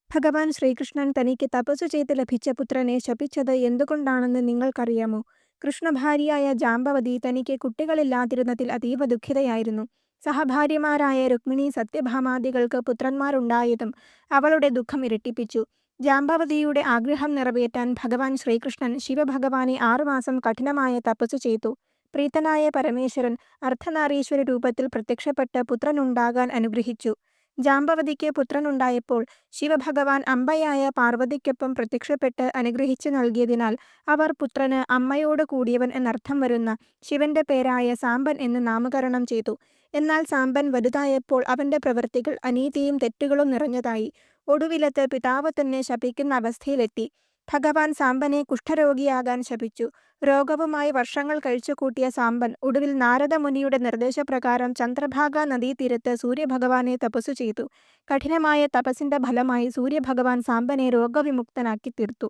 ഭഗവാൻ ശ്രീകൃഷ്ണൻ തനിക്ക് തപസ്സു ചെയ്ത് ലഭിച്ച പുത്രനെ ശപിച്ചത് എന്തുകൊണ്ടാണെന്ന് നിങ്ങൾക്കറിയാമോ? കൃഷ്ണഭാര്യയായ ജാംബവതി തനിക്ക് കുട്ടികളില്ലാതിരുന്നതിൽ അതീവ ദുഃഖിതയായിരുന്നു. സഹഭാര്യമാരായ രുക്മിണി സത്യഭാമാദികൾക്ക് പുത്രന്മാരുണ്ടായതും അവളുടെ ദുഃഖം ഇരട്ടിപ്പിച്ചു. ജാംബവതിയുടെ ആഗ്രഹം നിറവേറ്റാൻ ഭഗവാൻ ശ്രീകൃഷ്ണൻ ശിവഭഗവാനെ 6 മാസം കഠിനമായ തപസ്സു ചെയ്തു. പ്രീതനായ പരമേശ്വരൻ അർദ്ധനാരീശ്വര രൂപത്തിൽ പ്രത്യക്ഷപ്പെട്ട് പുത്രനുണ്ടാകാൻ അനുഗ്രഹിച്ചു. ജാംബവതിക്ക് പുത്രനുണ്ടായപ്പോൾ ശിവഭഗവാൻ അംബയായ പാർവതിക്കൊപ്പം പ്രത്യക്ഷപ്പെട്ട് അനുഗ്രഹിച്ചു നൽകിയതിനാൽ അവർ പുത്രന് അമ്മയോട് കൂടിയവൻ എന്നർത്ഥം വരുന്ന ശിവന്റെ പേരായ സാംബൻ എന്ന് നാമകരണം ചെയ്തു. എന്നാൽ സാംബൻ വലുതായപ്പോൾ അവന്റെ പ്രവൃത്തികൾ അനീതിയും തെറ്റുകളും നിറഞ്ഞതായി. ഒടുവിലത്ത് പിതാവ് തന്നെ ശപിക്കുന്ന അവസ്ഥയിലെത്തി. ഭഗവാൻ സാംബനെ കുഷ്ഠരോഗിയാകാൻ ശപിച്ചു. രോഗവുമായി വർഷങ്ങൾ കഴിച്ചുകൂട്ടിയ സാംബൻ ഒടുവിൽ നാരദമുനിയുടെ നിർദ്ദേശപ്രകാരം ചന്ദ്രഭാഗ നദീതീരത്ത് സൂര്യഭഗവാനെ തപസ്സു ചെയ്തു. കഠിനമായ തപസ്സിന്റെ ഫലമായി സൂര്യഭഗവാൻ സാംബനെ രോഗവിമുക്തനാക്കി തീർത്തു.